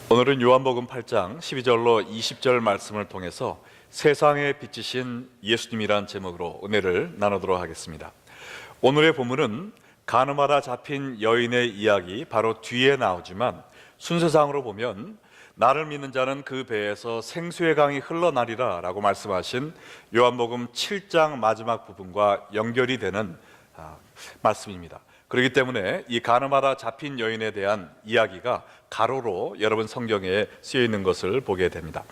오늘은 요한복음 8장 12절로 20절 말씀을 통해서 세상에 비치신 예수님이란 제목으로 은혜를 나누도록 하겠습니다. 오늘의 본문은 가늠하다 잡힌 여인의 이야기 바로 뒤에 나오지만 순서상으로 보면 나를 믿는 자는 그 배에서 생수의 강이 흘러나리라 라고 말씀하신 요한복음 7장 마지막 부분과 연결이 되는 말씀입니다. 그렇기 때문에 이 가늠하다 잡힌 여인에 대한 이야기가 가로로 여러분 성경에 쓰여 있는 것을 보게 됩니다.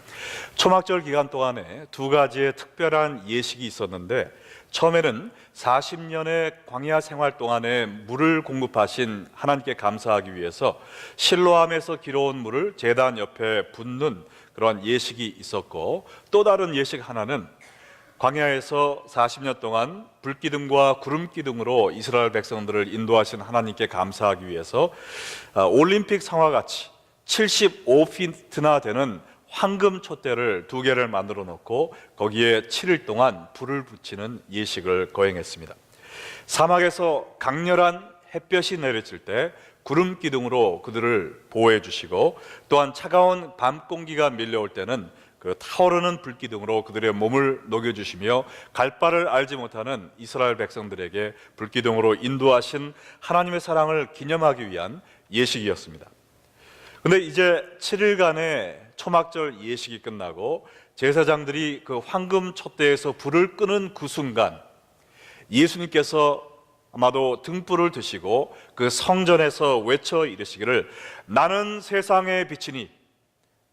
초막절 기간 동안에 두 가지의 특별한 예식이 있었는데, 처음에는 40년의 광야 생활 동안에 물을 공급하신 하나님께 감사하기 위해서 실로암에서 길어온 물을 제단 옆에 붓는 그런 예식이 있었고, 또 다른 예식 하나는 광야에서 40년 동안 불기둥과 구름기둥으로 이스라엘 백성들을 인도하신 하나님께 감사하기 위해서 올림픽 상과 같이 75피트나 되는 황금 촛대를 2개를 만들어 놓고 거기에 7일 동안 불을 붙이는 예식을 거행했습니다. 사막에서 강렬한 햇볕이 내려질 때 구름 기둥으로 그들을 보호해 주시고, 또한 차가운 밤 공기가 밀려올 때는 그 타오르는 불기둥으로 그들의 몸을 녹여주시며 갈 바를 알지 못하는 이스라엘 백성들에게 불기둥으로 인도하신 하나님의 사랑을 기념하기 위한 예식이었습니다. 그런데 이제 7일간의 초막절 예식이 끝나고 제사장들이 그 황금 촛대에서 불을 끄는 그 순간, 예수님께서 아마도 등불을 드시고 그 성전에서 외쳐 이르시기를 나는 세상의 빛이니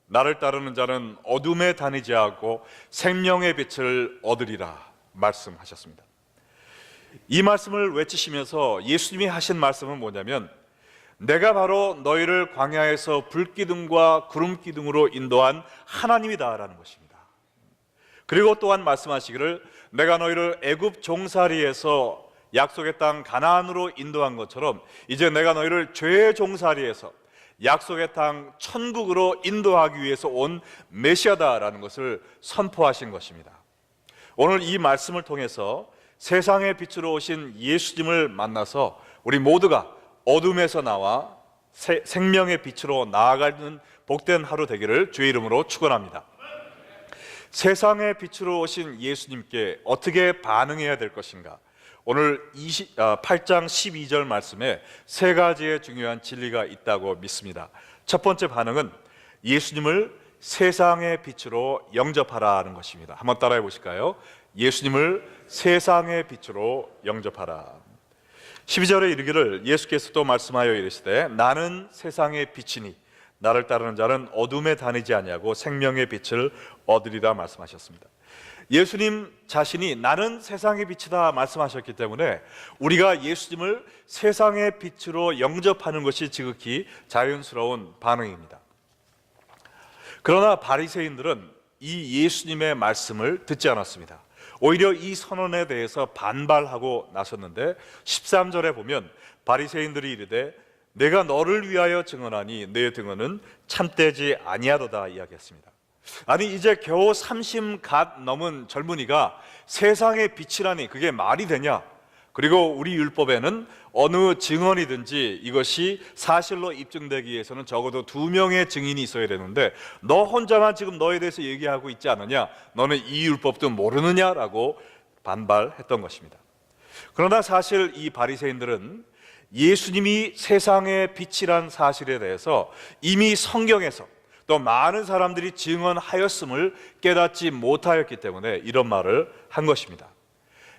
나를 따르는 자는 어둠에 다니지 않고 생명의 빛을 얻으리라 말씀하셨습니다. 이 말씀을 외치시면서 예수님이 하신 말씀은 뭐냐면, 내가 바로 너희를 광야에서 불기둥과 구름기둥으로 인도한 하나님이다 라는 것입니다. 그리고 또한 말씀하시기를 내가 너희를 애굽 종살이에서 약속의 땅 가나안으로 인도한 것처럼 이제 내가 너희를 죄의 종살이에서 약속의 땅 천국으로 인도하기 위해서 온 메시아다라는 것을 선포하신 것입니다. 오늘 이 말씀을 통해서 세상의 빛으로 오신 예수님을 만나서 우리 모두가 어둠에서 나와 생명의 빛으로 나아가는 복된 하루 되기를 주의 이름으로 축원합니다. 세상의 빛으로 오신 예수님께 어떻게 반응해야 될 것인가? 오늘 8장 12절 말씀에 3가지의 중요한 진리가 있다고 믿습니다. 첫 번째 반응은 예수님을 세상의 빛으로 영접하라는 것입니다. 한번 따라해 보실까요? 예수님을 세상의 빛으로 영접하라. 12절에 이르기를 예수께서 또 말씀하여 이르시되 나는 세상의 빛이니 나를 따르는 자는 어둠에 다니지 아니하고 생명의 빛을 얻으리라 말씀하셨습니다. 예수님 자신이 나는 세상의 빛이다 말씀하셨기 때문에 우리가 예수님을 세상의 빛으로 영접하는 것이 지극히 자연스러운 반응입니다. 그러나 바리새인들은 이 예수님의 말씀을 듣지 않았습니다. 오히려 이 선언에 대해서 반발하고 나섰는데 13절에 보면 바리새인들이 이르되 내가 너를 위하여 증언하니 내 증언은 참되지 아니하도다 이야기했습니다. 아니 이제 겨우 30 갓 넘은 젊은이가 세상의 빛이라니 그게 말이 되냐? 그리고 우리 율법에는 어느 증언이든지 이것이 사실로 입증되기 위해서는 적어도 2명의 증인이 있어야 되는데 너 혼자만 지금 너에 대해서 얘기하고 있지 않느냐? 너는 이 율법도 모르느냐라고 반발했던 것입니다. 그러나 사실 이 바리새인들은 예수님이 세상의 빛이란 사실에 대해서 이미 성경에서 또 많은 사람들이 증언하였음을 깨닫지 못하였기 때문에 이런 말을 한 것입니다.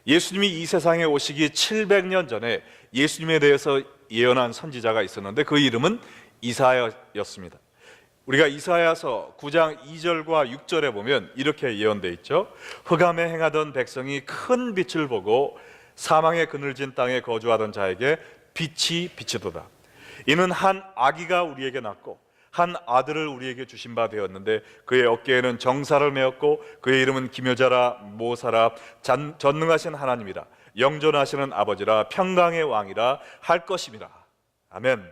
예수님이 이 세상에 오시기 700년 전에 예수님에 대해서 예언한 선지자가 있었는데 그 이름은 이사야였습니다. 우리가 이사야서 9장 2절과 6절에 보면 이렇게 예언되어 있죠. 흑암에 행하던 백성이 큰 빛을 보고 사망의 그늘진 땅에 거주하던 자에게 빛이 비치도다. 이는 한 아기가 우리에게 낳고 한 아들을 우리에게 주신 바 되었는데 그의 어깨에는 정사를 메었고 그의 이름은 기묘자라 모사라 전능하신 하나님이라 영존하시는 아버지라 평강의 왕이라 할 것임이라. 아멘.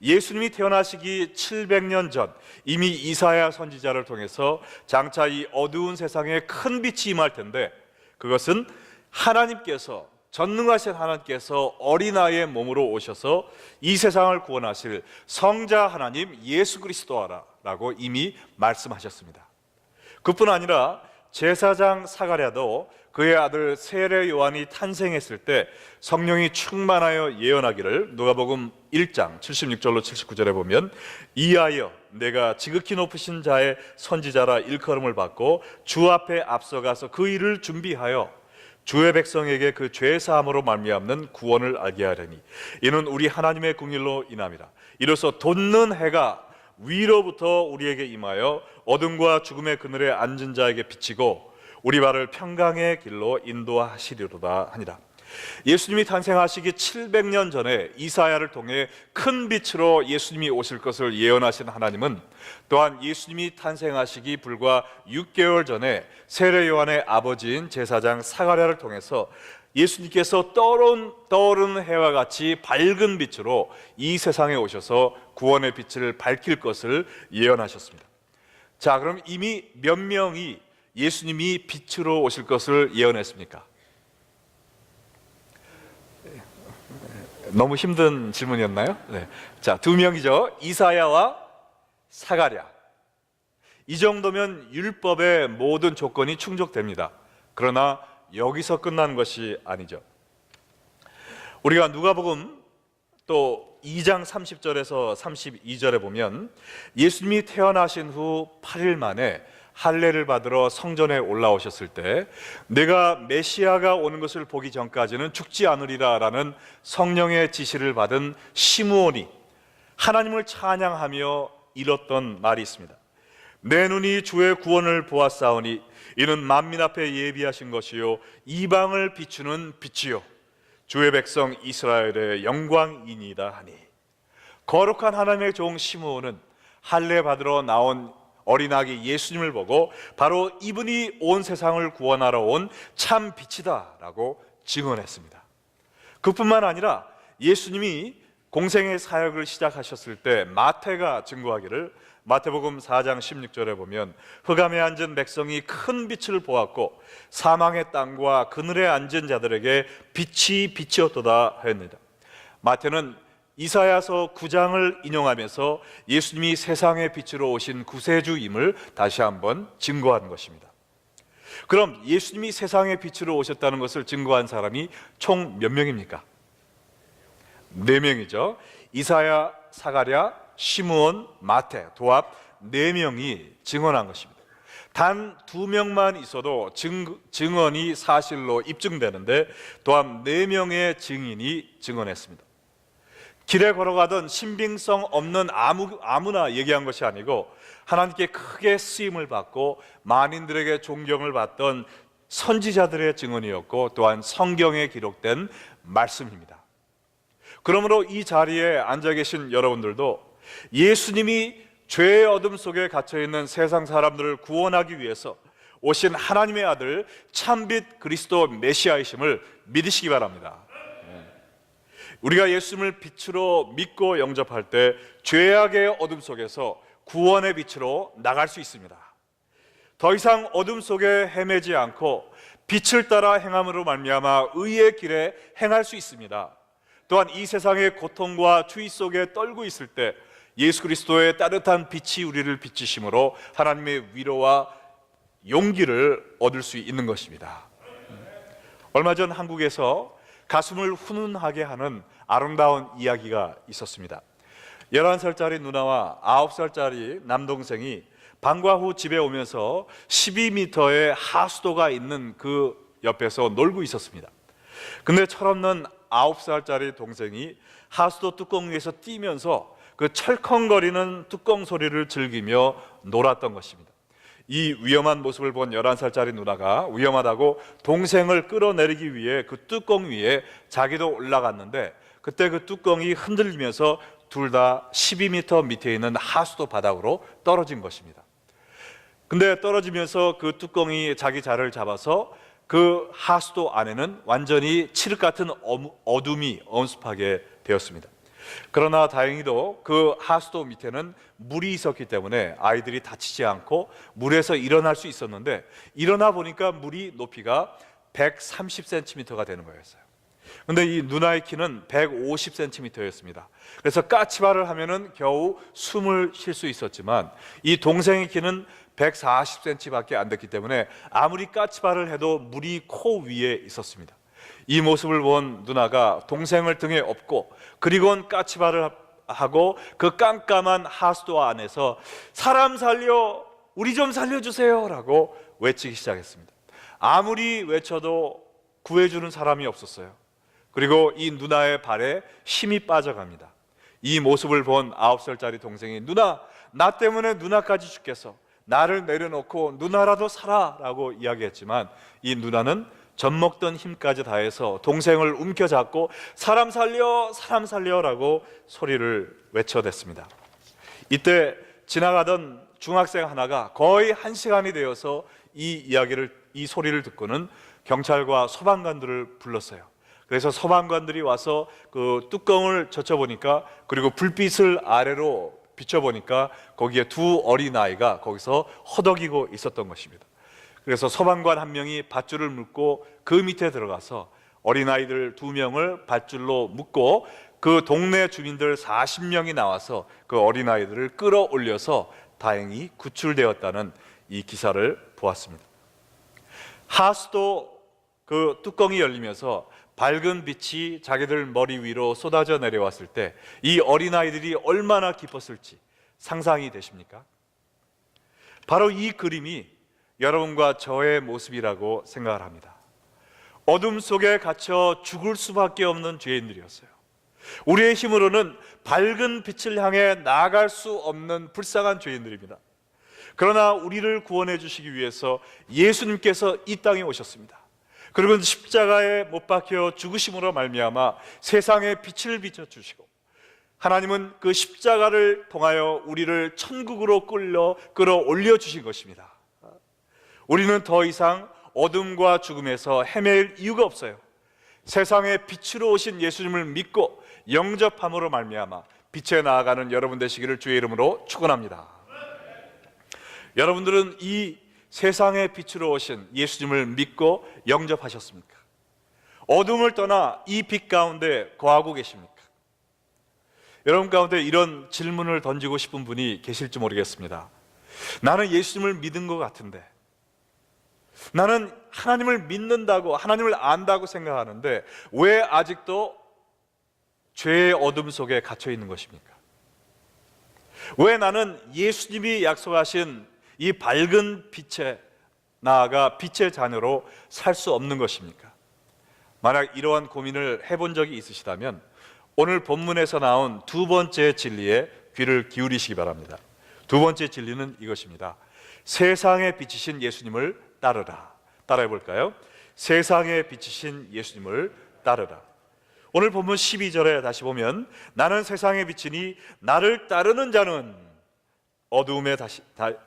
예수님이 태어나시기 700년 전 이미 이사야 선지자를 통해서 장차 이 어두운 세상에 큰 빛이 임할 텐데 그것은 하나님께서 전능하신 하나님께서 어린아이의 몸으로 오셔서 이 세상을 구원하실 성자 하나님 예수 그리스도라고 이미 말씀하셨습니다. 그뿐 아니라 제사장 사가랴도 그의 아들 세례 요한이 탄생했을 때 성령이 충만하여 예언하기를 누가복음 1장 76절로 79절에 보면 이하여 내가 지극히 높으신 자의 선지자라 일컬음을 받고 주 앞에 앞서가서 그 일을 준비하여 주의 백성에게 그 죄 사함으로 말미암는 구원을 알게 하려니 이는 우리 하나님의 궁일로 인함이라. 이로써 돋는 해가 위로부터 우리에게 임하여 어둠과 죽음의 그늘에 앉은 자에게 비치고 우리 발을 평강의 길로 인도하시리로다 하니라. 예수님이 탄생하시기 700년 전에 이사야를 통해 큰 빛으로 예수님이 오실 것을 예언하신 하나님은 또한 예수님이 탄생하시기 불과 6개월 전에 세례 요한의 아버지인 제사장 사가랴를 통해서 예수님께서 떠오르는 해와 같이 밝은 빛으로 이 세상에 오셔서 구원의 빛을 밝힐 것을 예언하셨습니다. 자, 그럼 이미 몇 명이 예수님이 빛으로 오실 것을 예언했습니까? 너무 힘든 질문이었나요? 네. 자, 두 명이죠. 이사야와 사가랴. 이 정도면 율법의 모든 조건이 충족됩니다. 그러나 여기서 끝난 것이 아니죠. 우리가 누가복음 또 2장 30절에서 32절에 보면 예수님이 태어나신 후 8일 만에 할례를 받으러 성전에 올라오셨을 때 내가 메시아가 오는 것을 보기 전까지는 죽지 않으리라 라는 성령의 지시를 받은 시므온이 하나님을 찬양하며 일었던 말이 있습니다. 내 눈이 주의 구원을 보았사오니 이는 만민 앞에 예비하신 것이요 이방을 비추는 빛이요 주의 백성 이스라엘의 영광이니이다 하니. 거룩한 하나님의 종 시므온은 할례 받으러 나온 어린아기 예수님을 보고 바로 이분이 온 세상을 구원하러 온 참 빛이다 라고 증언했습니다. 그뿐만 아니라 예수님이 공생의 사역을 시작하셨을 때 마태가 증거하기를 마태복음 4장 16절에 보면 흑암에 앉은 백성이 큰 빛을 보았고 사망의 땅과 그늘에 앉은 자들에게 빛이 빛이었도다 하였습니다. 마태는 이사야서 9장을 인용하면서 예수님이 세상의 빛으로 오신 구세주임을 다시 한번 증거한 것입니다. 그럼 예수님이 세상의 빛으로 오셨다는 것을 증거한 사람이 총 몇 명입니까? 4명이죠. 이사야, 사가랴, 시므온, 마태, 도합 4명이 증언한 것입니다. 단 2명만 있어도 증언이 사실로 입증되는데 또한 4명의 증인이 증언했습니다. 길에 걸어가던 신빙성 없는 아무나 얘기한 것이 아니고 하나님께 크게 쓰임을 받고 만인들에게 존경을 받던 선지자들의 증언이었고 또한 성경에 기록된 말씀입니다. 그러므로 이 자리에 앉아 계신 여러분들도 예수님이 죄의 어둠 속에 갇혀있는 세상 사람들을 구원하기 위해서 오신 하나님의 아들 참빛 그리스도 메시아이심을 믿으시기 바랍니다. 우리가 예수님을 빛으로 믿고 영접할 때 죄악의 어둠 속에서 구원의 빛으로 나갈 수 있습니다. 더 이상 어둠 속에 헤매지 않고 빛을 따라 행함으로 말미암아 의의 길에 행할 수 있습니다. 또한 이 세상의 고통과 추위 속에 떨고 있을 때 예수 그리스도의 따뜻한 빛이 우리를 비치심으로 하나님의 위로와 용기를 얻을 수 있는 것입니다. 얼마 전 한국에서 가슴을 훈훈하게 하는 아름다운 이야기가 있었습니다. 11살짜리 누나와 9살짜리 남동생이 방과 후 집에 오면서 12m의 하수도가 있는 그 옆에서 놀고 있었습니다. 근데 철없는 9살짜리 동생이 하수도 뚜껑 위에서 뛰면서 그 철컹거리는 뚜껑 소리를 즐기며 놀았던 것입니다. 이 위험한 모습을 본 11살짜리 누나가 위험하다고 동생을 끌어내리기 위해 그 뚜껑 위에 자기도 올라갔는데 그때 그 뚜껑이 흔들리면서 둘 다 12m 밑에 있는 하수도 바닥으로 떨어진 것입니다. 근데 떨어지면서 그 뚜껑이 자기 자리를 잡아서 그 하수도 안에는 완전히 칠흑 같은 어둠이 엄습하게 되었습니다. 그러나 다행히도 그 하수도 밑에는 물이 있었기 때문에 아이들이 다치지 않고 물에서 일어날 수 있었는데 일어나 보니까 물이 높이가 130cm가 되는 거였어요. 근데 이 누나의 키는 150cm였습니다. 그래서 까치발을 하면은 겨우 숨을 쉴 수 있었지만 이 동생의 키는 140cm밖에 안 됐기 때문에 아무리 까치발을 해도 물이 코 위에 있었습니다. 이 모습을 본 누나가 동생을 등에 업고 그리고는 까치발을 하고 그 깜깜한 하수도 안에서 사람 살려, 우리 좀 살려주세요 라고 외치기 시작했습니다. 아무리 외쳐도 구해주는 사람이 없었어요. 그리고 이 누나의 발에 힘이 빠져갑니다. 이 모습을 본 9살짜리 동생이 누나, 나 때문에 누나까지 죽겠어, 나를 내려놓고 누나라도 살아 라고 이야기했지만 이 누나는 젖먹던 힘까지 다해서 동생을 움켜잡고 사람 살려, 사람 살려 라고 소리를 외쳐댔습니다. 이때 지나가던 중학생 하나가 거의 1시간이 되어서 이 소리를 듣고는 경찰과 소방관들을 불렀어요. 그래서 소방관들이 와서 그 뚜껑을 젖혀보니까, 그리고 불빛을 아래로 비춰보니까 거기에 두 어린아이가 거기서 허덕이고 있었던 것입니다. 그래서 소방관 한 명이 밧줄을 묶고 그 밑에 들어가서 어린아이들 2명을 밧줄로 묶고 그 동네 주민들 40명이 나와서 그 어린아이들을 끌어올려서 다행히 구출되었다는 이 기사를 보았습니다. 하수도 그 뚜껑이 열리면서 밝은 빛이 자기들 머리 위로 쏟아져 내려왔을 때 이 어린아이들이 얼마나 기뻤을지 상상이 되십니까? 바로 이 그림이 여러분과 저의 모습이라고 생각을 합니다. 어둠 속에 갇혀 죽을 수밖에 없는 죄인들이었어요. 우리의 힘으로는 밝은 빛을 향해 나아갈 수 없는 불쌍한 죄인들입니다. 그러나 우리를 구원해 주시기 위해서 예수님께서 이 땅에 오셨습니다. 그리고 십자가에 못 박혀 죽으심으로 말미암아 세상에 빛을 비춰주시고, 하나님은 그 십자가를 통하여 우리를 천국으로 끌어올려 주신 것입니다. 우리는 더 이상 어둠과 죽음에서 헤맬 이유가 없어요. 세상에 빛으로 오신 예수님을 믿고 영접함으로 말미암아 빛에 나아가는 여러분 되시기를 주의 이름으로 축원합니다. 여러분들은 이 세상의 빛으로 오신 예수님을 믿고 영접하셨습니까? 어둠을 떠나 이 빛 가운데 거하고 계십니까? 여러분 가운데 이런 질문을 던지고 싶은 분이 계실지 모르겠습니다. 나는 예수님을 믿은 것 같은데, 나는 하나님을 믿는다고, 하나님을 안다고 생각하는데 왜 아직도 죄의 어둠 속에 갇혀 있는 것입니까? 왜 나는 예수님이 약속하신 이 밝은 빛에 나아가 빛의 자녀로 살 수 없는 것입니까? 만약 이러한 고민을 해본 적이 있으시다면 오늘 본문에서 나온 두 번째 진리에 귀를 기울이시기 바랍니다. 두 번째 진리는 이것입니다. 세상에 비치신 예수님을 따르라. 따라해 볼까요? 세상에 비치신 예수님을 따르라. 오늘 본문 12절에 다시 보면 나는 세상에 비치니 나를 따르는 자는 어두움에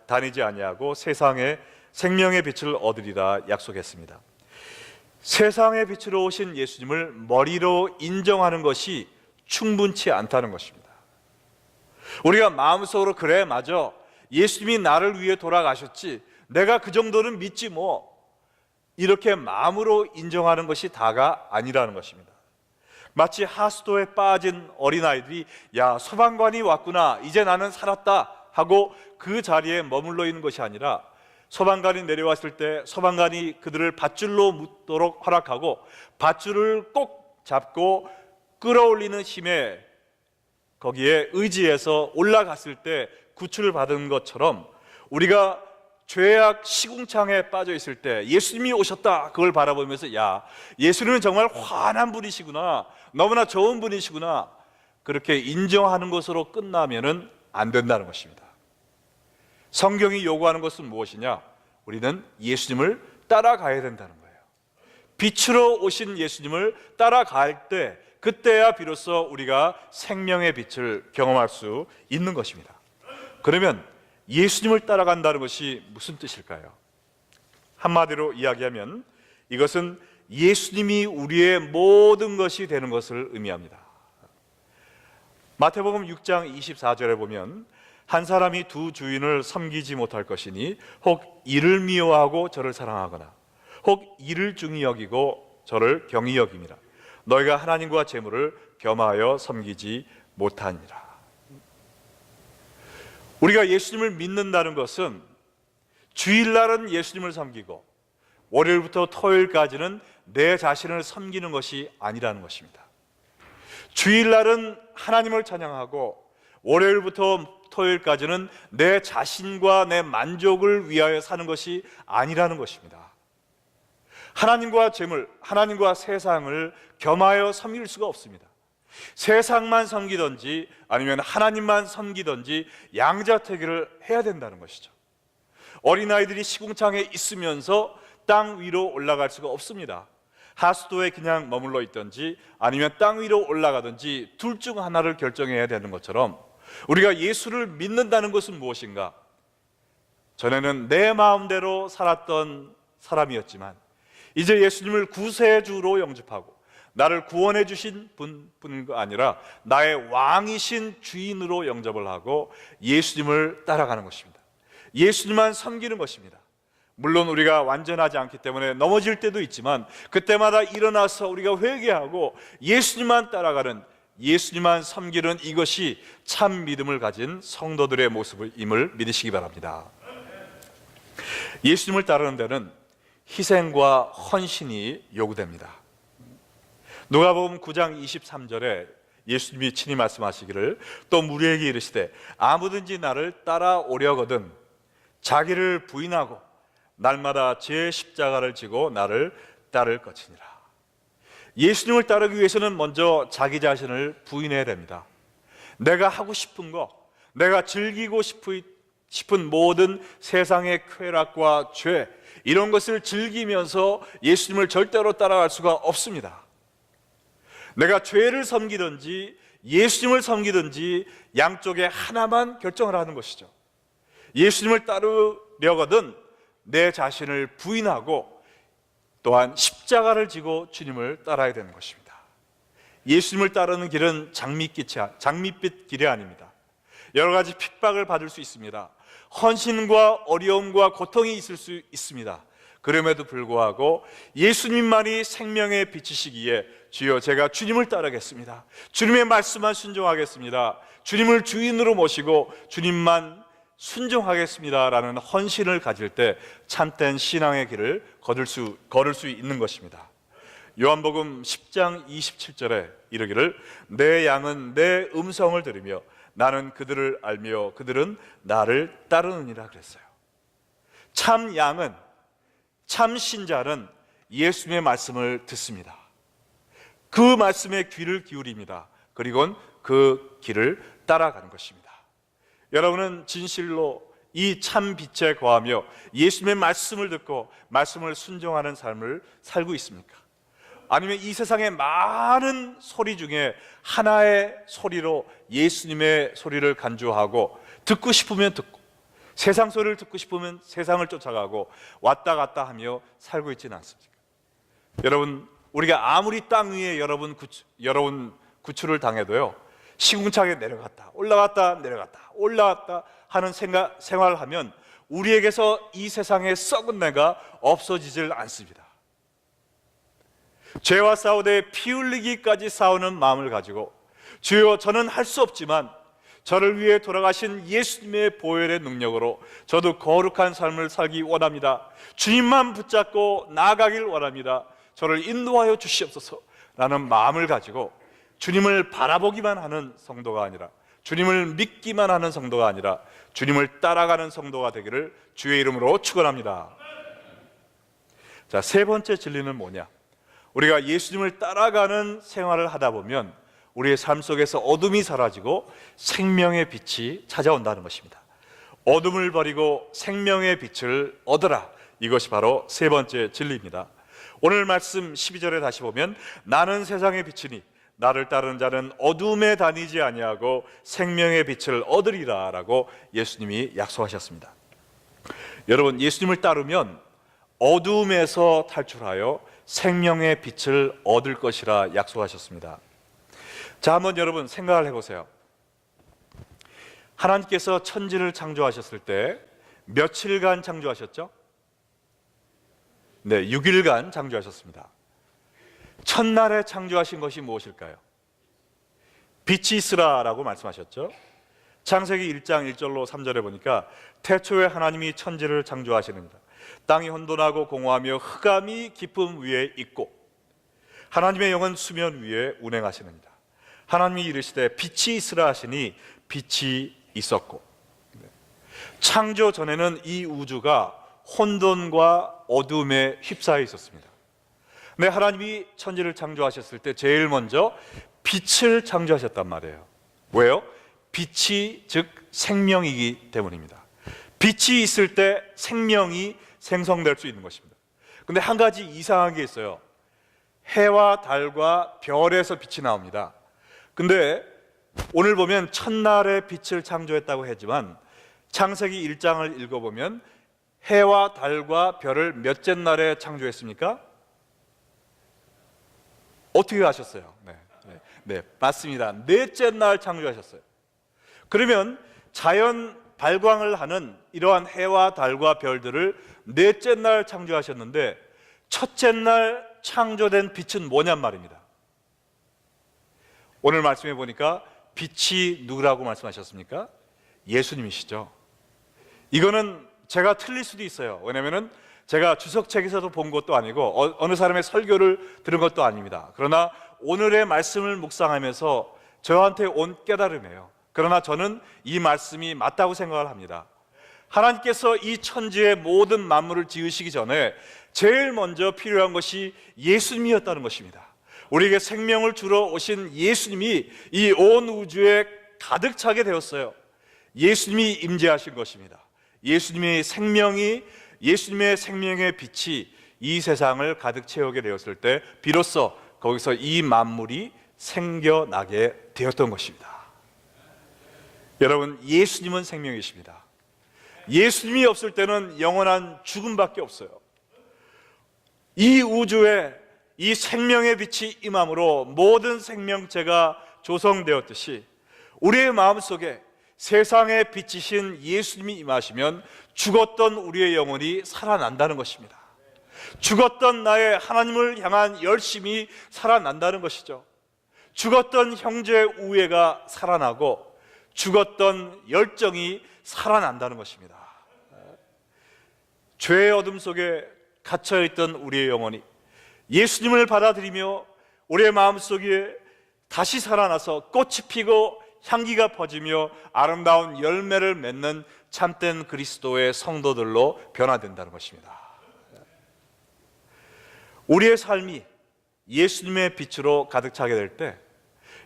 다니지 아니하고 세상에 생명의 빛을 얻으리라 약속했습니다. 세상의 빛으로 오신 예수님을 머리로 인정하는 것이 충분치 않다는 것입니다. 우리가 마음속으로 그래, 맞아, 예수님이 나를 위해 돌아가셨지, 내가 그 정도는 믿지 뭐, 이렇게 마음으로 인정하는 것이 다가 아니라는 것입니다. 마치 하수도에 빠진 어린아이들이 야, 소방관이 왔구나, 이제 나는 살았다 하고 그 자리에 머물러 있는 것이 아니라, 소방관이 내려왔을 때 소방관이 그들을 밧줄로 묶도록 허락하고 밧줄을 꼭 잡고 끌어올리는 힘에 거기에 의지해서 올라갔을 때 구출을 받은 것처럼, 우리가 죄악 시궁창에 빠져 있을 때 예수님이 오셨다, 그걸 바라보면서 야, 예수님은 정말 환한 분이시구나, 너무나 좋은 분이시구나, 그렇게 인정하는 것으로 끝나면은 안 된다는 것입니다. 성경이 요구하는 것은 무엇이냐? 우리는 예수님을 따라가야 된다는 거예요. 빛으로 오신 예수님을 따라갈 때, 그때야 비로소 우리가 생명의 빛을 경험할 수 있는 것입니다. 그러면 예수님을 따라간다는 것이 무슨 뜻일까요? 한마디로 이야기하면 이것은 예수님이 우리의 모든 것이 되는 것을 의미합니다. 마태복음 6장 24절에 보면 한 사람이 두 주인을 섬기지 못할 것이니 혹 이를 미워하고 저를 사랑하거나 혹 이를 중히 여기고 저를 경히 여김이라. 너희가 하나님과 재물을 겸하여 섬기지 못하니라. 우리가 예수님을 믿는다는 것은 주일날은 예수님을 섬기고 월요일부터 토요일까지는 내 자신을 섬기는 것이 아니라는 것입니다. 주일날은 하나님을 찬양하고 월요일부터 토요일까지는 내 자신과 내 만족을 위하여 사는 것이 아니라는 것입니다. 하나님과 재물, 하나님과 세상을 겸하여 섬길 수가 없습니다. 세상만 섬기든지 아니면 하나님만 섬기든지 양자택일을 해야 된다는 것이죠. 어린아이들이 시궁창에 있으면서 땅 위로 올라갈 수가 없습니다. 하수도에 그냥 머물러 있든지 아니면 땅 위로 올라가든지 둘 중 하나를 결정해야 되는 것처럼 우리가 예수를 믿는다는 것은 무엇인가? 전에는 내 마음대로 살았던 사람이었지만 이제 예수님을 구세주로 영접하고 나를 구원해 주신 분뿐가 아니라 나의 왕이신 주인으로 영접을 하고 예수님을 따라가는 것입니다. 예수님만 섬기는 것입니다. 물론 우리가 완전하지 않기 때문에 넘어질 때도 있지만 그때마다 일어나서 우리가 회개하고 예수님만 따라가는, 예수님만 섬기는 이것이 참 믿음을 가진 성도들의 모습임을 믿으시기 바랍니다. 예수님을 따르는 데는 희생과 헌신이 요구됩니다. 누가복음 9장 23절에 예수님이 친히 말씀하시기를 또 무리에게 이르시되 아무든지 나를 따라오려거든 자기를 부인하고 날마다 제 십자가를 지고 나를 따를 것이니라. 예수님을 따르기 위해서는 먼저 자기 자신을 부인해야 됩니다. 내가 하고 싶은 거, 내가 즐기고 싶은 모든 세상의 쾌락과 죄, 이런 것을 즐기면서 예수님을 절대로 따라갈 수가 없습니다. 내가 죄를 섬기든지 예수님을 섬기든지 양쪽에 하나만 결정을 하는 것이죠. 예수님을 따르려거든 내 자신을 부인하고 또한 십자가를 지고 주님을 따라야 되는 것입니다. 예수님을 따르는 길은 장밋빛 길이 아닙니다. 여러 가지 핍박을 받을 수 있습니다. 헌신과 어려움과 고통이 있을 수 있습니다. 그럼에도 불구하고 예수님만이 생명의 빛이시기에 주여 제가 주님을 따르겠습니다, 주님의 말씀만 순종하겠습니다, 주님을 주인으로 모시고 주님만 순종하겠습니다 라는 헌신을 가질 때 참된 신앙의 길을 걸을 수 있는 것입니다. 요한복음 10장 27절에 이르기를 내 양은 내 음성을 들으며 나는 그들을 알며 그들은 나를 따르느니라 그랬어요. 참 양은, 참 신자는 예수님의 말씀을 듣습니다. 그 말씀에 귀를 기울입니다. 그리고는 그 길을 따라가는 것입니다. 여러분은 진실로 이 참 빛에 거하며 예수님의 말씀을 듣고 말씀을 순종하는 삶을 살고 있습니까? 아니면 이 세상의 많은 소리 중에 하나의 소리로 예수님의 소리를 간주하고 듣고 싶으면 듣고 세상 소리를 듣고 싶으면 세상을 쫓아가고 왔다 갔다 하며 살고 있지는 않습니까? 여러분, 우리가 아무리 땅 위에 여러분 구출을 당해도요, 시궁창에 내려갔다 올라갔다 내려갔다 올라갔다 하는 생활을 하면 우리에게서 이 세상의 썩은 내가 없어지질 않습니다. 죄와 싸우되 피 흘리기까지 싸우는 마음을 가지고 주여 저는 할 수 없지만 저를 위해 돌아가신 예수님의 보혈의 능력으로 저도 거룩한 삶을 살기 원합니다, 주님만 붙잡고 나아가길 원합니다, 저를 인도하여 주시옵소서 라는 마음을 가지고 주님을 바라보기만 하는 성도가 아니라, 주님을 믿기만 하는 성도가 아니라 주님을 따라가는 성도가 되기를 주의 이름으로 축원합니다. 자, 세 번째 진리는 뭐냐? 우리가 예수님을 따라가는 생활을 하다 보면 우리의 삶 속에서 어둠이 사라지고 생명의 빛이 찾아온다는 것입니다. 어둠을 버리고 생명의 빛을 얻으라, 이것이 바로 세 번째 진리입니다. 오늘 말씀 12절에 다시 보면 나는 세상의 빛이니 나를 따르는 자는 어둠에 다니지 아니하고 생명의 빛을 얻으리라 라고 예수님이 약속하셨습니다. 여러분, 예수님을 따르면 어둠에서 탈출하여 생명의 빛을 얻을 것이라 약속하셨습니다. 자, 한번 여러분 생각을 해보세요. 하나님께서 천지를 창조하셨을 때 며칠간 창조하셨죠? 네, 6일간 창조하셨습니다. 첫날에 창조하신 것이 무엇일까요? 빛이 있으라라고 말씀하셨죠. 창세기 1장 1절로 3절에 보니까 태초에 하나님이 천지를 창조하시는다. 땅이 혼돈하고 공허하며 흑암이 깊음 위에 있고 하나님의 영은 수면 위에 운행하시느니라. 하나님이 이르시되 빛이 있으라 하시니 빛이 있었고. 창조 전에는 이 우주가 혼돈과 어둠에 휩싸여 있었습니다. 근데 하나님이 천지를 창조하셨을 때 제일 먼저 빛을 창조하셨단 말이에요. 왜요? 빛이 즉 생명이기 때문입니다. 빛이 있을 때 생명이 생성될 수 있는 것입니다. 근데 한 가지 이상한 게 있어요. 해와 달과 별에서 빛이 나옵니다. 근데 오늘 보면 첫날에 빛을 창조했다고 했지만 창세기 1장을 읽어보면 해와 달과 별을 몇째 날에 창조했습니까? 어떻게 하셨어요? 네, 맞습니다. 넷째 날 창조하셨어요. 그러면 자연 발광을 하는 이러한 해와 달과 별들을 넷째 날 창조하셨는데 첫째 날 창조된 빛은 뭐냔 말입니다. 오늘 말씀해 보니까 빛이 누구라고 말씀하셨습니까? 예수님이시죠. 이거는 제가 틀릴 수도 있어요. 왜냐하면 제가 주석책에서도 본 것도 아니고 어느 사람의 설교를 들은 것도 아닙니다. 그러나 오늘의 말씀을 묵상하면서 저한테 온 깨달음이에요. 그러나 저는 이 말씀이 맞다고 생각을 합니다. 하나님께서 이 천지의 모든 만물을 지으시기 전에 제일 먼저 필요한 것이 예수님이었다는 것입니다. 우리에게 생명을 주러 오신 예수님이 이 온 우주에 가득 차게 되었어요. 예수님이 임재하신 것입니다. 예수님의 생명의 빛이 이 세상을 가득 채우게 되었을 때 비로소 거기서 이 만물이 생겨나게 되었던 것입니다. 여러분, 예수님은 생명이십니다. 예수님이 없을 때는 영원한 죽음밖에 없어요. 이 우주에 이 생명의 빛이 임함으로 모든 생명체가 조성되었듯이 우리의 마음속에 세상에 빛이신 예수님이 임하시면 죽었던 우리의 영혼이 살아난다는 것입니다. 죽었던 나의 하나님을 향한 열심이 살아난다는 것이죠. 죽었던 형제의 우애가 살아나고 죽었던 열정이 살아난다는 것입니다. 죄의 어둠 속에 갇혀있던 우리의 영혼이 예수님을 받아들이며 우리의 마음속에 다시 살아나서 꽃이 피고 향기가 퍼지며 아름다운 열매를 맺는 참된 그리스도의 성도들로 변화된다는 것입니다. 우리의 삶이 예수님의 빛으로 가득 차게 될 때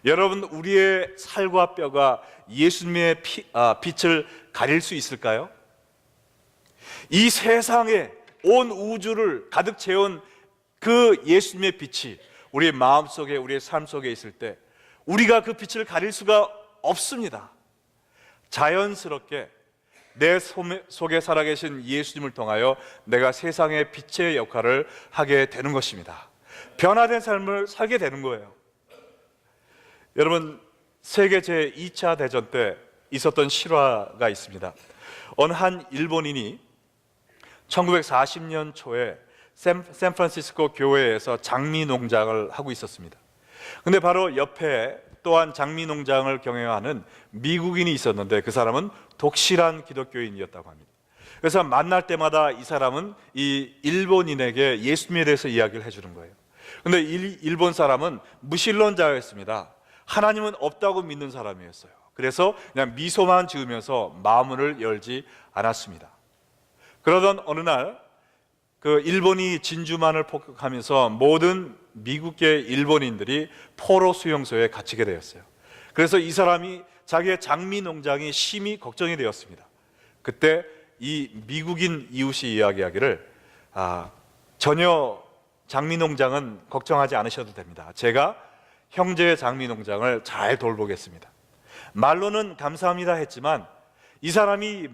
여러분, 우리의 살과 뼈가 예수님의 빛을 가릴 수 있을까요? 이 세상에 온 우주를 가득 채운 그 예수님의 빛이 우리의 마음속에, 우리의 삶 속에 있을 때 우리가 그 빛을 가릴 수가 없습니다. 자연스럽게 내 속에 살아계신 예수님을 통하여 내가 세상의 빛의 역할을 하게 되는 것입니다. 변화된 삶을 살게 되는 거예요. 여러분, 세계 제2차 대전 때 있었던 실화가 있습니다. 어느 한 일본인이 1940년 초에 샌프란시스코 교회에서 장미 농장을 하고 있었습니다. 근데 바로 옆에 또한 장미 농장을 경영하는 미국인이 있었는데 그 사람은 독실한 기독교인이었다고 합니다. 그래서 만날 때마다 이 사람은 이 일본인에게 예수님에 대해서 이야기를 해주는 거예요. 근데 일본 사람은 무신론자였습니다. 하나님은 없다고 믿는 사람이었어요. 그래서 그냥 미소만 지으면서 마음을 열지 않았습니다. 그러던 어느 날 그 일본이 진주만을 폭격하면서 모든 미국계 일본인들이 포로 수용소에 갇히게 되었어요. 그래서 이 사람이 자기의 장미 농장이 심히 걱정이 되었습니다. 그때 이 미국인 이웃이 이야기하기를 전혀 장미 농장은 걱정하지 않으셔도 됩니다. 제가 형제의 장미 농장을 잘 돌보겠습니다. 말로는 감사합니다 했지만 이 사람이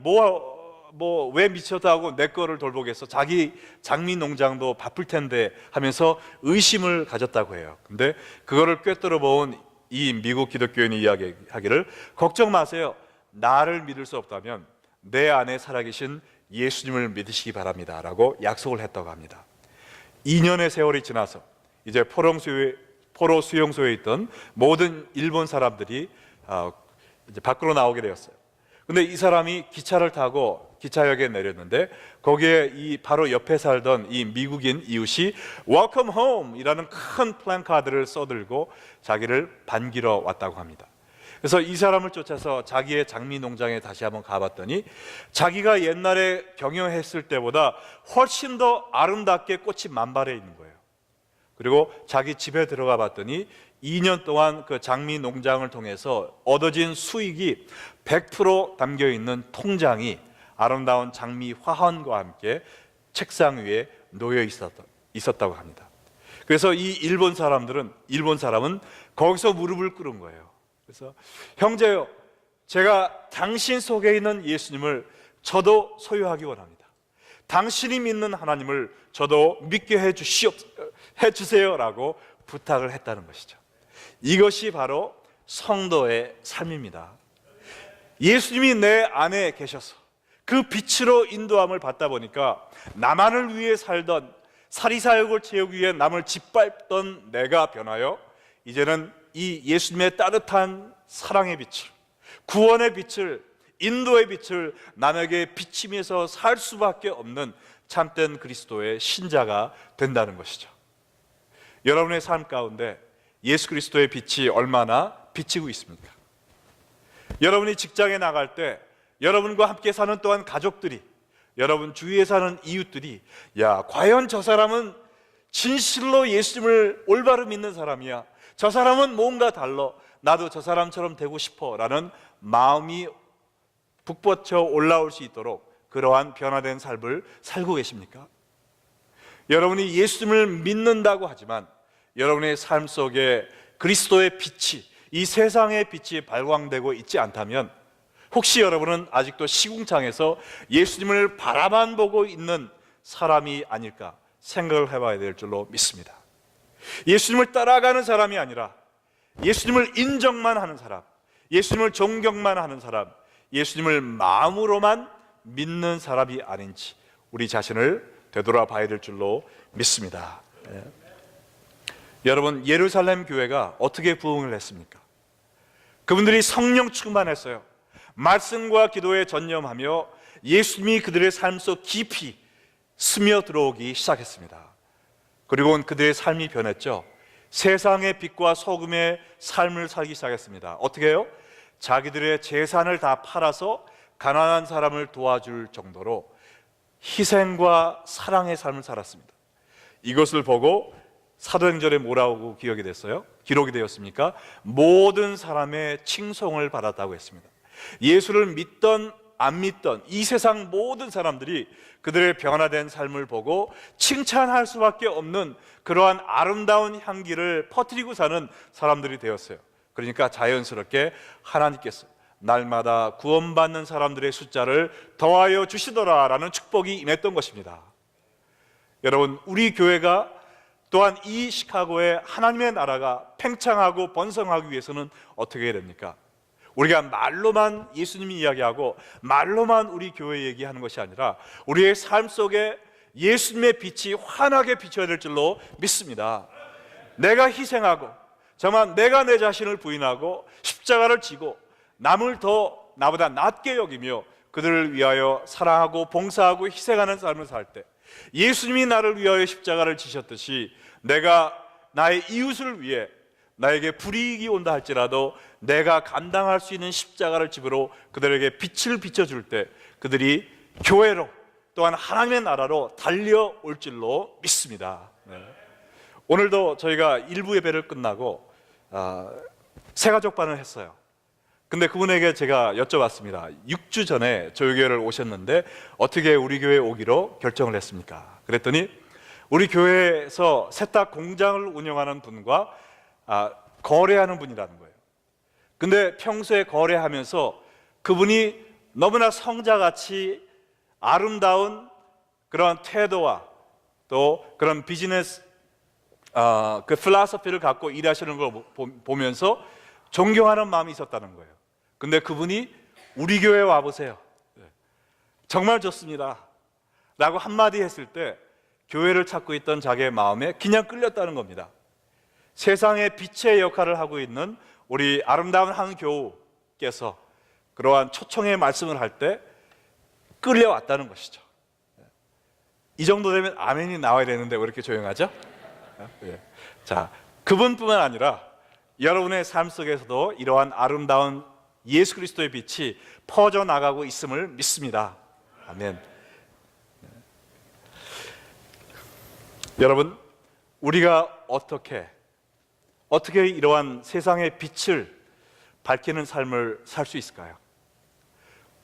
왜 미쳤다고 내 거를 돌보겠어? 자기 장미 농장도 바쁠 텐데 하면서 의심을 가졌다고 해요. 근데 그거를 꿰뚫어 본 이 미국 기독교인이 이야기하기를 걱정 마세요. 나를 믿을 수 없다면 내 안에 살아계신 예수님을 믿으시기 바랍니다 라고 약속을 했다고 합니다. 2년의 세월이 지나서 이제 포로 수용소에 있던 모든 일본 사람들이 이제 밖으로 나오게 되었어요. 근데 이 사람이 기차를 타고 기차역에 내렸는데 거기에 이 바로 옆에 살던 이 미국인 이웃이 Welcome home 이라는 큰 플랜카드를 써들고 자기를 반기러 왔다고 합니다. 그래서 이 사람을 쫓아서 자기의 장미 농장에 다시 한번 가봤더니 자기가 옛날에 경영했을 때보다 훨씬 더 아름답게 꽃이 만발해 있는 거예요. 그리고 자기 집에 들어가 봤더니 2년 동안 그 장미 농장을 통해서 얻어진 수익이 100% 담겨 있는 통장이 아름다운 장미 화환과 함께 책상 위에 놓여 있었다고 합니다. 그래서 이 일본 사람은 거기서 무릎을 꿇은 거예요. 그래서 형제요, 제가 당신 속에 있는 예수님을 저도 소유하기 원합니다. 당신이 믿는 하나님을 저도 믿게 해주세요라고 부탁을 했다는 것이죠. 이것이 바로 성도의 삶입니다. 예수님이 내 안에 계셔서 그 빛으로 인도함을 받다 보니까 나만을 위해 살던 사리사욕을 채우기 위해 남을 짓밟던 내가 변하여 이제는 이 예수님의 따뜻한 사랑의 빛을, 구원의 빛을, 인도의 빛을 남에게 비치면서 살 수밖에 없는 참된 그리스도의 신자가 된다는 것이죠. 여러분의 삶 가운데 예수 그리스도의 빛이 얼마나 비치고 있습니까? 여러분이 직장에 나갈 때 여러분과 함께 사는 또한 가족들이, 여러분 주위에 사는 이웃들이 야, 과연 저 사람은 진실로 예수님을 올바로 믿는 사람이야, 저 사람은 뭔가 달라, 나도 저 사람처럼 되고 싶어 라는 마음이 북받쳐 올라올 수 있도록 그러한 변화된 삶을 살고 계십니까? 여러분이 예수님을 믿는다고 하지만 여러분의 삶 속에 그리스도의 빛이, 이 세상의 빛이 발광되고 있지 않다면 혹시 여러분은 아직도 시궁창에서 예수님을 바라만 보고 있는 사람이 아닐까 생각을 해봐야 될 줄로 믿습니다. 예수님을 따라가는 사람이 아니라 예수님을 인정만 하는 사람, 예수님을 존경만 하는 사람, 예수님을 마음으로만 믿는 사람이 아닌지 우리 자신을 되돌아봐야 될 줄로 믿습니다. 여러분, 예루살렘 교회가 어떻게 부흥을 했습니까? 그분들이 성령 충만했어요. 말씀과 기도에 전념하며 예수님이 그들의 삶 속 깊이 스며들어오기 시작했습니다. 그리고 그들의 삶이 변했죠. 세상의 빛과 소금의 삶을 살기 시작했습니다. 어떻게 해요? 자기들의 재산을 다 팔아서 가난한 사람을 도와줄 정도로 희생과 사랑의 삶을 살았습니다. 이것을 보고 사도행전에 뭐라고 기록이 되었습니까? 모든 사람의 칭송을 받았다고 했습니다. 예수를 믿던 안 믿던 이 세상 모든 사람들이 그들의 변화된 삶을 보고 칭찬할 수밖에 없는 그러한 아름다운 향기를 퍼뜨리고 사는 사람들이 되었어요. 그러니까 자연스럽게 하나님께서 날마다 구원받는 사람들의 숫자를 더하여 주시더라 라는 축복이 임했던 것입니다. 여러분, 우리 교회가 또한 이 시카고의 하나님의 나라가 팽창하고 번성하기 위해서는 어떻게 해야 됩니까? 우리가 말로만 예수님이 이야기하고 말로만 우리 교회 얘기하는 것이 아니라 우리의 삶 속에 예수님의 빛이 환하게 비춰야 될 줄로 믿습니다. 내가 희생하고 정말 내가 내 자신을 부인하고 십자가를 지고 남을 더 나보다 낮게 여기며 그들을 위하여 사랑하고 봉사하고 희생하는 삶을 살 때 예수님이 나를 위하여 십자가를 지셨듯이 내가 나의 이웃을 위해 나에게 불이익이 온다 할지라도 내가 감당할 수 있는 십자가를 집으로 그들에게 빛을 비춰줄 때 그들이 교회로 또한 하나님의 나라로 달려올 줄로 믿습니다. 오늘도 저희가 일부 예배를 끝나고 새가족반을 했어요. 근데 그분에게 제가 여쭤봤습니다. 6주 전에 저희 교회를 오셨는데 어떻게 우리 교회에 오기로 결정을 했습니까? 그랬더니 우리 교회에서 세탁 공장을 운영하는 분과 거래하는 분이라는 거예요. 근데 평소에 거래하면서 그분이 너무나 성자같이 아름다운 그런 태도와 또 그런 비즈니스 그 필라소피를 갖고 일하시는 걸 보면서 존경하는 마음이 있었다는 거예요. 근데 그분이 우리 교회에 와보세요, 정말 좋습니다 라고 한마디 했을 때 교회를 찾고 있던 자기의 마음에 그냥 끌렸다는 겁니다. 세상의 빛의 역할을 하고 있는 우리 아름다운 한 교우께서 그러한 초청의 말씀을 할 때 끌려왔다는 것이죠. 이 정도 되면 아멘이 나와야 되는데 왜 이렇게 조용하죠? 자, 그분뿐만 아니라 여러분의 삶 속에서도 이러한 아름다운 예수 그리스도의 빛이 퍼져나가고 있음을 믿습니다. 아멘. 여러분, 우리가 어떻게 이러한 세상의 빛을 밝히는 삶을 살 수 있을까요?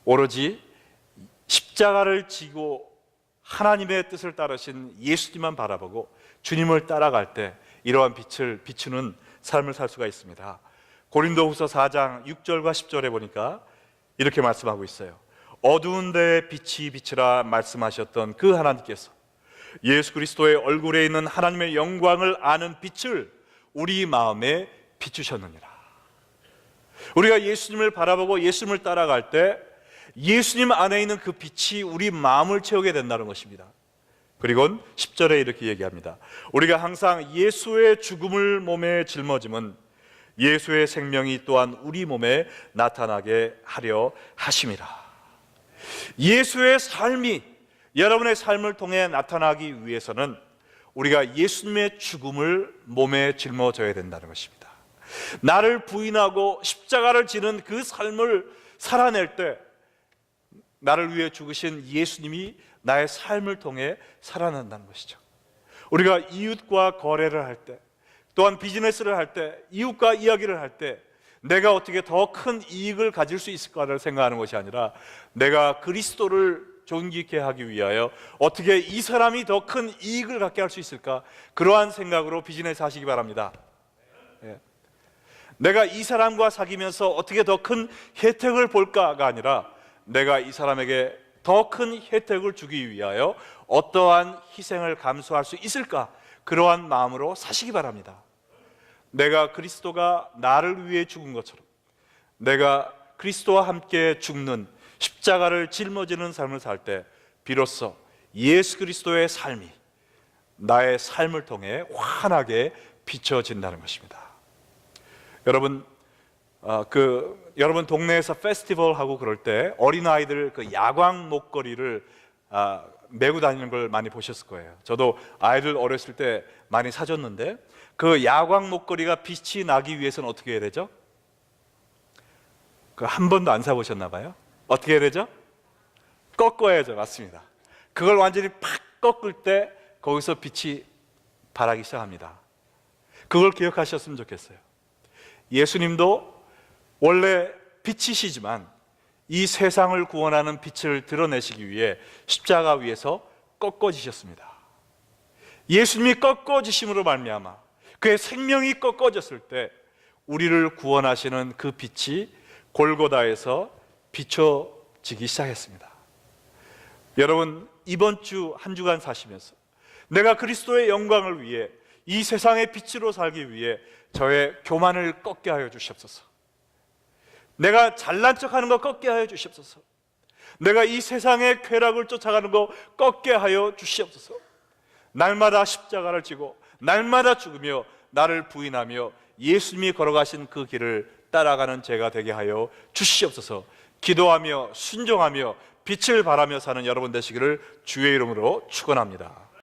오로지 십자가를 지고 하나님의 뜻을 따르신 예수님만 바라보고 주님을 따라갈 때 이러한 빛을 비추는 삶을 살 수가 있습니다. 고린도후서 4장 6절과 10절에 보니까 이렇게 말씀하고 있어요. 어두운 데에 빛이 비치라 말씀하셨던 그 하나님께서 예수 그리스도의 얼굴에 있는 하나님의 영광을 아는 빛을 우리 마음에 비추셨느니라. 우리가 예수님을 바라보고 예수님을 따라갈 때 예수님 안에 있는 그 빛이 우리 마음을 채우게 된다는 것입니다. 그리고 10절에 이렇게 얘기합니다. 우리가 항상 예수의 죽음을 몸에 짊어짐은 예수의 생명이 또한 우리 몸에 나타나게 하려 하심이라. 예수의 삶이 여러분의 삶을 통해 나타나기 위해서는 우리가 예수님의 죽음을 몸에 짊어져야 된다는 것입니다. 나를 부인하고 십자가를 지는 그 삶을 살아낼 때 나를 위해 죽으신 예수님이 나의 삶을 통해 살아난다는 것이죠. 우리가 이웃과 거래를 할 때, 또한 비즈니스를 할 때, 이웃과 이야기를 할 때 내가 어떻게 더 큰 이익을 가질 수 있을까를 생각하는 것이 아니라 내가 그리스도를 존귀케 하기 위하여 어떻게 이 사람이 더 큰 이익을 갖게 할 수 있을까, 그러한 생각으로 비즈니스 하시기 바랍니다. 내가 이 사람과 사귀면서 어떻게 더 큰 혜택을 볼까가 아니라 내가 이 사람에게 더 큰 혜택을 주기 위하여 어떠한 희생을 감수할 수 있을까, 그러한 마음으로 사시기 바랍니다. 내가 그리스도가 나를 위해 죽은 것처럼 내가 그리스도와 함께 죽는 십자가를 짊어지는 삶을 살 때 비로소 예수 그리스도의 삶이 나의 삶을 통해 환하게 비춰진다는 것입니다. 여러분, 여러분 동네에서 페스티벌 하고 그럴 때 어린아이들 그 야광 목걸이를 메고 다니는 걸 많이 보셨을 거예요. 저도 아이들 어렸을 때 많이 사줬는데 그 야광 목걸이가 빛이 나기 위해서는 어떻게 해야 되죠? 그 한 번도 안 사보셨나 봐요. 어떻게 해야 되죠? 꺾어야죠. 맞습니다. 그걸 완전히 팍 꺾을 때 거기서 빛이 발하기 시작합니다. 그걸 기억하셨으면 좋겠어요. 예수님도 원래 빛이시지만 이 세상을 구원하는 빛을 드러내시기 위해 십자가 위에서 꺾어지셨습니다. 예수님이 꺾어지심으로 말미암아 그의 생명이 꺾어졌을 때 우리를 구원하시는 그 빛이 골고다에서 비춰지기 시작했습니다. 여러분, 이번 주 한 주간 사시면서 내가 그리스도의 영광을 위해 이 세상의 빛으로 살기 위해 저의 교만을 꺾게 하여 주시옵소서. 내가 잘난 척하는 거 꺾게 하여 주시옵소서. 내가 이 세상의 쾌락을 쫓아가는 거 꺾게 하여 주시옵소서. 날마다 십자가를 지고 날마다 죽으며 나를 부인하며 예수님이 걸어가신 그 길을 따라가는 제가 되게 하여 주시옵소서. 기도하며 순종하며 빛을 발하며 사는 여러분 되시기를 주의 이름으로 축원합니다.